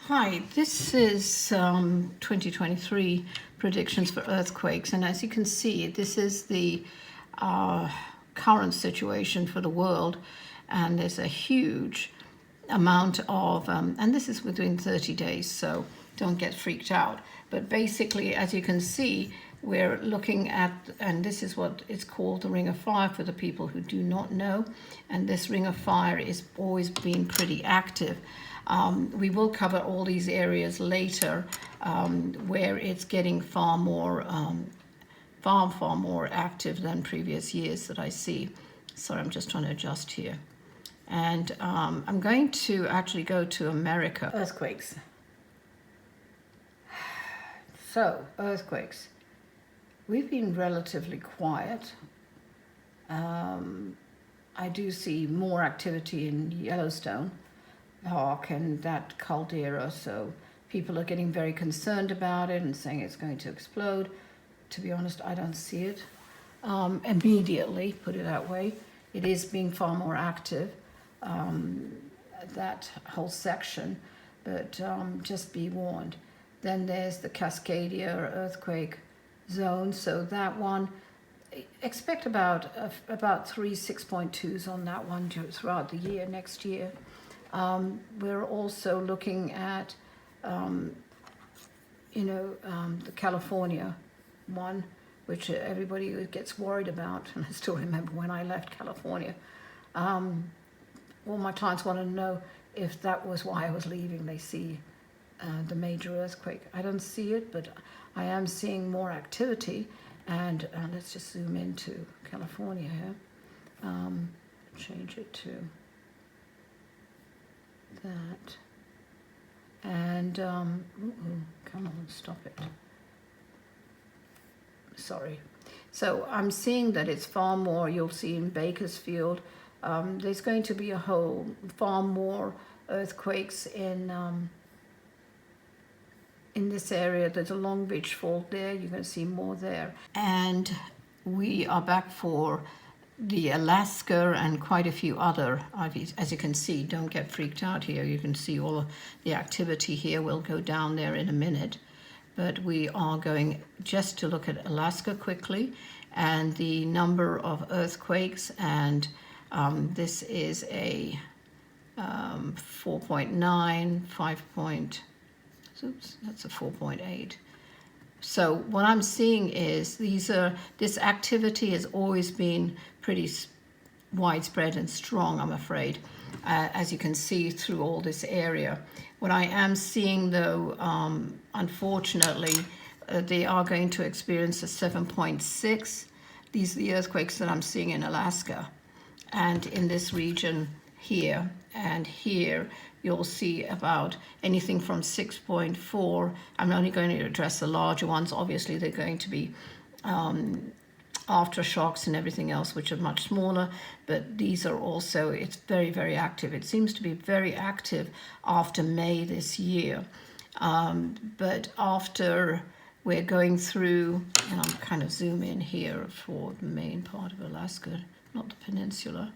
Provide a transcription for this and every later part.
Hi, this is 2023 predictions for earthquakes, and as you can see, this is the uh, current situation for the world, and there's a huge amount of, and this is within 30 days, so don't get freaked out. But basically, as you can see, we're looking at, and this is what it's called the Ring of Fire for the people who do not know, and this Ring of Fire is always been pretty active. We will cover all these areas later where it's getting far more active than previous years that I see. Sorry, I'm just trying to adjust here. And I'm going to actually go to America. Earthquakes. So, earthquakes. We've been relatively quiet. I do see more activity in Yellowstone Park and that caldera, so people are getting very concerned about it and saying it's going to explode. To be honest, I don't see it immediately, put it that way. It is being far more active, that whole section, but just be warned. Then there's the Cascadia earthquake zone, so that one, expect about 3 6.2s on that one throughout the year, next year. We're also looking at, the California one, which everybody gets worried about. And I still remember when I left California. All my clients want to know if that was why I was leaving. They see the major earthquake. I don't see it, but I am seeing more activity. And let's just zoom into California here. Change it to that, and come on, stop it. Sorry. So I'm seeing that it's far more. You'll see in Bakersfield, there's going to be far more earthquakes in this area. There's a Long Beach fault there. You're going to see more there, and we are back for the Alaska and quite a few other, as you can see. Don't get freaked out here. You can see all of the activity here. We'll go down there in a minute, but we are going just to look at Alaska quickly and the number of earthquakes, and this is a 4.9, 5 oops, that's a 4.8. So what I'm seeing is this activity has always been pretty widespread and strong, I'm afraid, as you can see through all this area. What I am seeing, though, unfortunately, they are going to experience a 7.6. These are the earthquakes that I'm seeing in Alaska and in this region here and here. You'll see about anything from 6.4. I'm only going to address the larger ones. Obviously, they're going to be aftershocks and everything else, which are much smaller. But these are also, it's very, very active. It seems to be very active after May this year. But after we're going through, and I'm kind of zoom in here for the main part of Alaska, not the peninsula.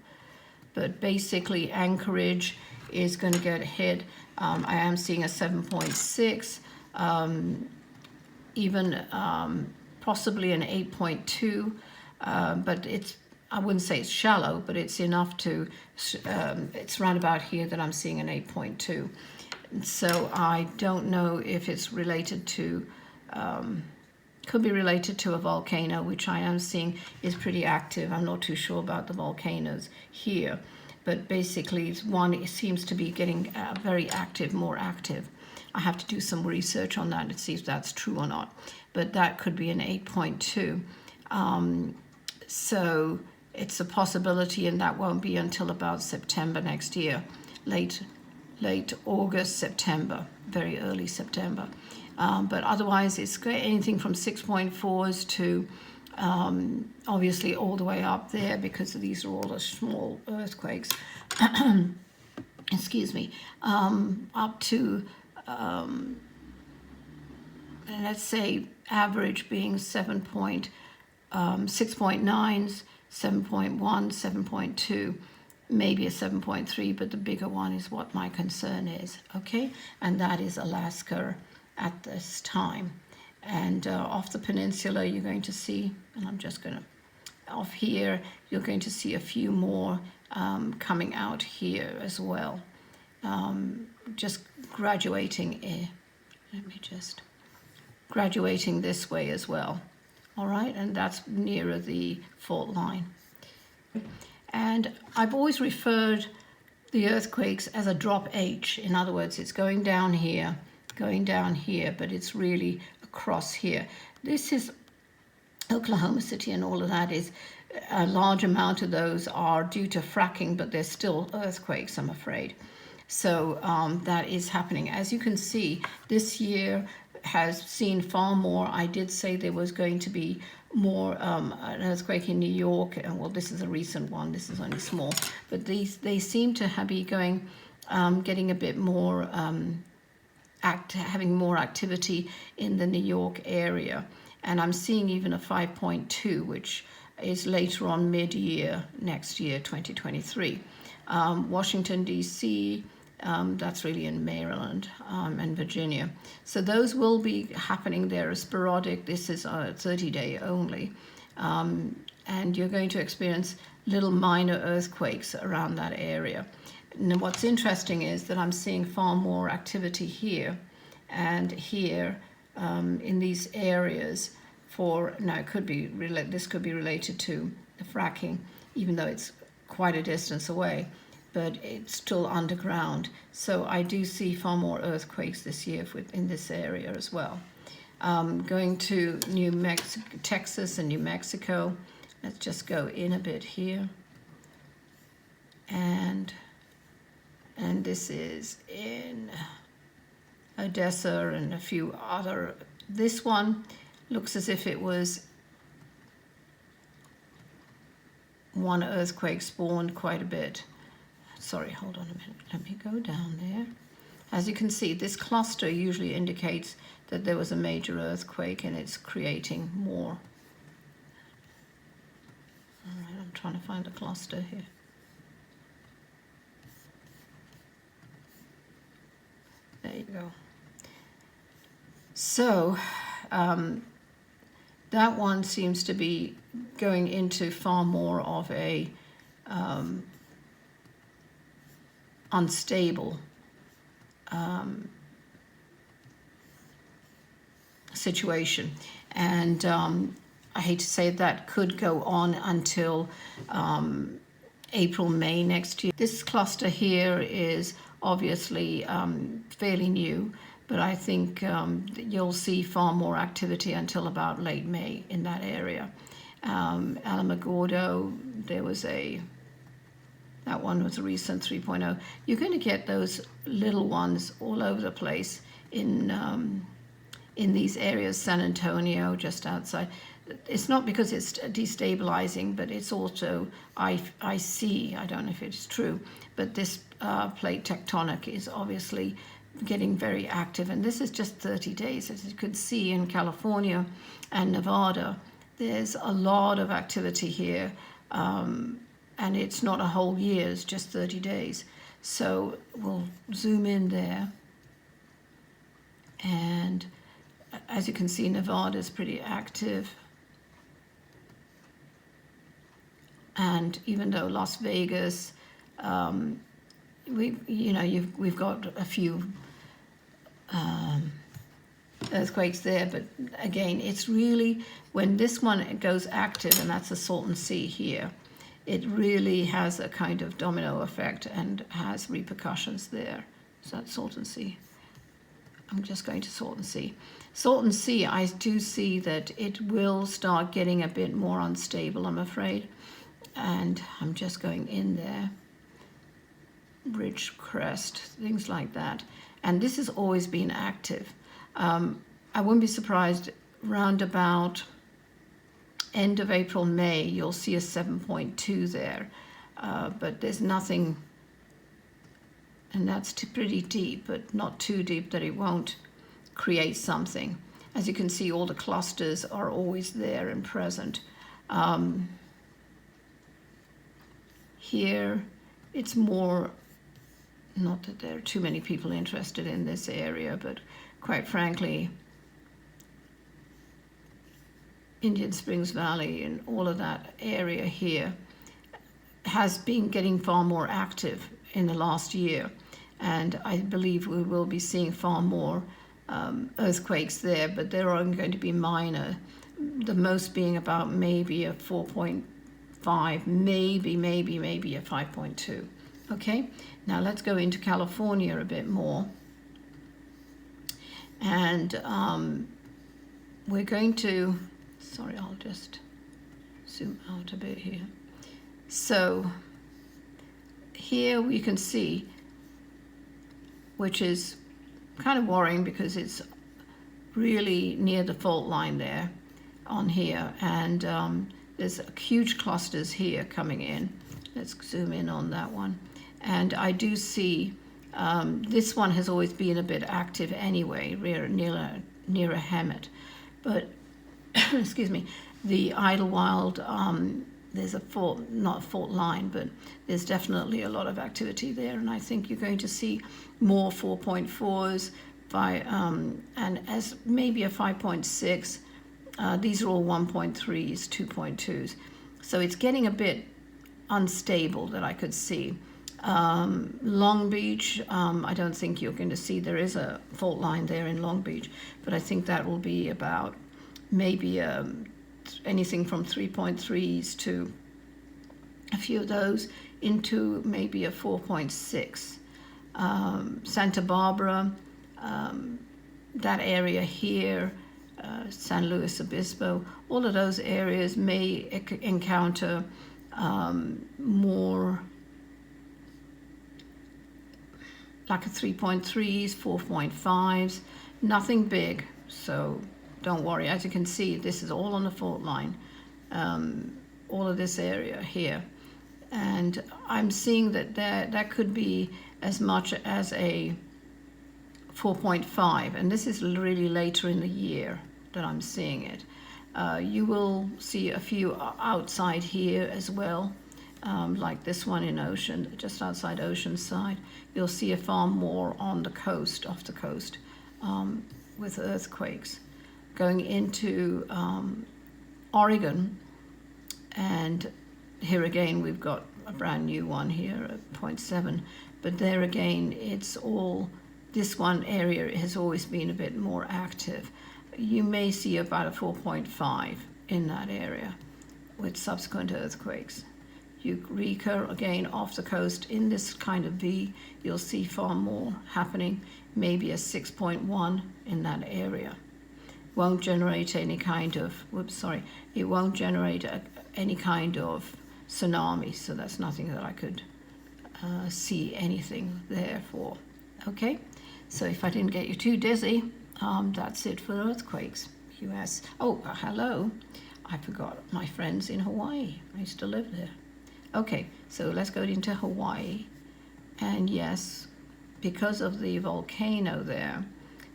But basically, Anchorage is going to get hit. I am seeing a 7.6, even possibly an 8.2, but I wouldn't say it's shallow, but it's enough to, it's right about here that I'm seeing an 8.2. So I don't know if it's related to, could be related to a volcano, which I am seeing is pretty active. I'm not too sure about the volcanoes here, but basically it seems to be getting very active, more active. I have to do some research on that to see if that's true or not, but that could be an 8.2. So it's a possibility, and that won't be until about September next year, late August, September, very early September. But otherwise, it's anything from 6.4s to obviously all the way up there, because these are all the small earthquakes. Excuse me. Up to, let's say, average being 6.9s, 7.1, 7.2. maybe a 7.3, but the bigger one is what my concern is, okay? And that is Alaska at this time. And off the peninsula, you're going to see, and I'm just going to, off here, you're going to see a few more coming out here as well. Just graduating, graduating this way as well. All right, and that's nearer the fault line. And I've always referred the earthquakes as a drop H. In other words, it's going down here, but it's really across here. This is Oklahoma City, and all of that is a large amount of those are due to fracking, but they're still earthquakes, I'm afraid. So that is happening. As you can see, this year has seen far more. I did say there was going to be more an earthquake in New York, and well, this is a recent one. This is only small, but they seem to be going, getting a bit more having more activity in the New York area, and I'm seeing even a 5.2, which is later on mid-year next year, 2023. Washington D.C. That's really in Maryland and Virginia. So those will be happening there as sporadic. This is a 30-day only. And you're going to experience little minor earthquakes around that area. And what's interesting is that I'm seeing far more activity here and here in these areas for, now it could be, this could be related to the fracking, even though it's quite a distance away, but it's still underground. So I do see far more earthquakes this year in this area as well. Going to Texas and New Mexico. Let's just go in a bit here. And this is in Odessa and a few other. This one looks as if it was one earthquake spawned quite a bit. Sorry, hold on a minute. Let me go down there. As you can see, this cluster usually indicates that there was a major earthquake and it's creating more. All right, I'm trying to find a cluster here. There you go. So that one seems to be going into far more of a unstable situation, and I hate to say that could go on until April, May next year. This cluster here is obviously fairly new, but I think you'll see far more activity until about late May in that area. Alamogordo, there was that one was a recent 3.0. You're going to get those little ones all over the place in these areas. San Antonio, just outside. It's not because it's destabilizing, but it's also, I see, I don't know if it's true, but this plate tectonic is obviously getting very active. And this is just 30 days. As you could see in California and Nevada, there's a lot of activity here. And it's not a whole year, it's just 30 days. So we'll zoom in there. And as you can see, Nevada is pretty active. And even though Las Vegas, we've got a few earthquakes there, but again, it's really when this one goes active, and that's the Salton Sea here, it really has a kind of domino effect and has repercussions there. So that's Salton Sea. I'm just going to Salton Sea. Salton Sea, I do see that it will start getting a bit more unstable, I'm afraid. And I'm just going in there. Ridgecrest, things like that. And this has always been active. I wouldn't be surprised round about end of April, May, you'll see a 7.2 there. But there's nothing, and that's pretty deep, but not too deep that it won't create something. As you can see, all the clusters are always there and present. Here it's more, not that there are too many people interested in this area, but quite frankly, Indian Springs Valley and all of that area here has been getting far more active in the last year. And I believe we will be seeing far more earthquakes there, but they're only going to be minor. The most being about maybe a 4.5, maybe a 5.2. Okay, now let's go into California a bit more. And we're going to, sorry, I'll just zoom out a bit here. So here we can see, which is kind of worrying because it's really near the fault line there on here, and there's huge clusters here coming in. Let's zoom in on that one. And I do see this one has always been a bit active anyway, near a Hemet. But, excuse me, the Idlewild, there's a fault, not a fault line, but there's definitely a lot of activity there. And I think you're going to see more 4.4s and as maybe a 5.6. These are all 1.3s, 2.2s. So it's getting a bit unstable that I could see. Long Beach, I don't think you're going to see, there is a fault line there in Long Beach, but I think that will be about maybe anything from 3.3s to a few of those into maybe a 4.6. Santa Barbara, that area here, San Luis Obispo, all of those areas may encounter more like a 3.3s, 4.5s, nothing big. So don't worry. As you can see, this is all on the fault line, all of this area here. And I'm seeing that that could be as much as a 4.5, and this is really later in the year that I'm seeing it. You will see a few outside here as well, like this one in Ocean, just outside Oceanside. You'll see a far more on the coast, off the coast, with earthquakes. Going into Oregon, and here again we've got a brand new one here at 0.7, but there again it's all, this one area has always been a bit more active. You may see about a 4.5 in that area with subsequent earthquakes. Eureka, again off the coast in this kind of V, you'll see far more happening, maybe a 6.1 in that area. Won't generate any kind of, it won't generate any kind of tsunami, so that's nothing that I could see anything there for. Okay, so if I didn't get you too dizzy, that's it for earthquakes, US. Oh, hello, I forgot my friends in Hawaii. I used to live there. Okay, so let's go into Hawaii. And yes, because of the volcano there,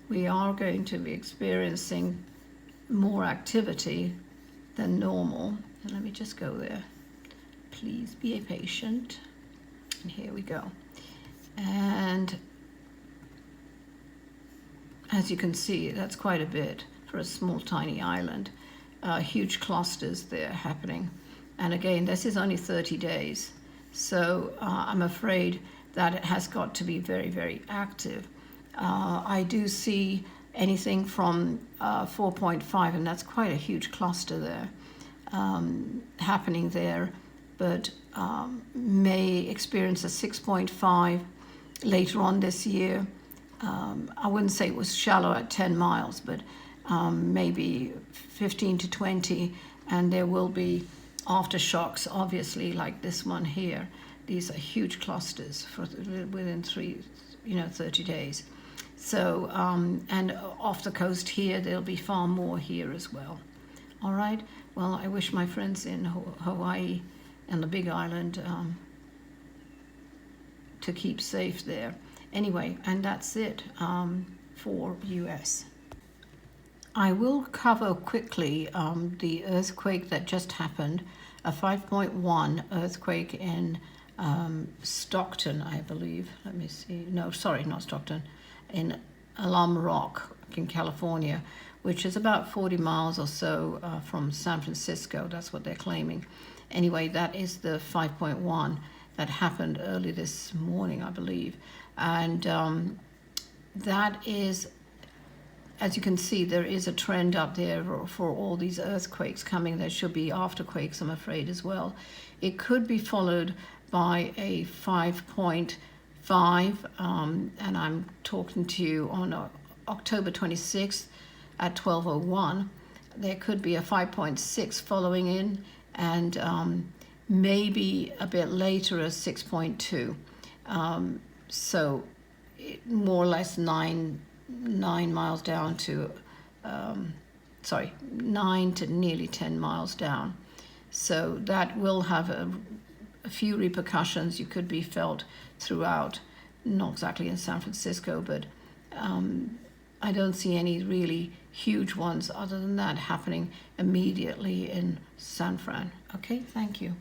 we are going to be experiencing more activity than normal. And let me just go there. Please be patient. And here we go. And as you can see, that's quite a bit for a small, tiny island. Huge clusters there happening. And again, this is only 30 days. So I'm afraid that it has got to be very, very active. I do see anything from 4.5, and that's quite a huge cluster there, happening there, but may experience a 6.5 later on this year. I wouldn't say it was shallow at 10 miles, but maybe 15 to 20, and there will be aftershocks, obviously, like this one here. These are huge clusters for within 30 days. So, and off the coast here, there'll be far more here as well. All right, well, I wish my friends in Hawaii and the Big Island to keep safe there. Anyway, and that's it for US. I will cover quickly the earthquake that just happened, a 5.1 earthquake in Stockton, I believe. Let me see. No, sorry, not Stockton. In Alum Rock in California, which is about 40 miles or so from San Francisco. That's what they're claiming. Anyway, that is the 5.1 that happened early this morning, I believe. And that is, as you can see, there is a trend up there for all these earthquakes coming. There should be afterquakes, I'm afraid, as well. It could be followed by a 5.5, and I'm talking to you on October 26th at 12:01. There could be a 5.6 following in, and maybe a bit later a 6.2. So more or less 9 miles down to, 9 to nearly 10 miles down. So that will have a few repercussions. You could be felt throughout, not exactly in San Francisco, but I don't see any really huge ones other than that happening immediately in San Fran. Okay, thank you.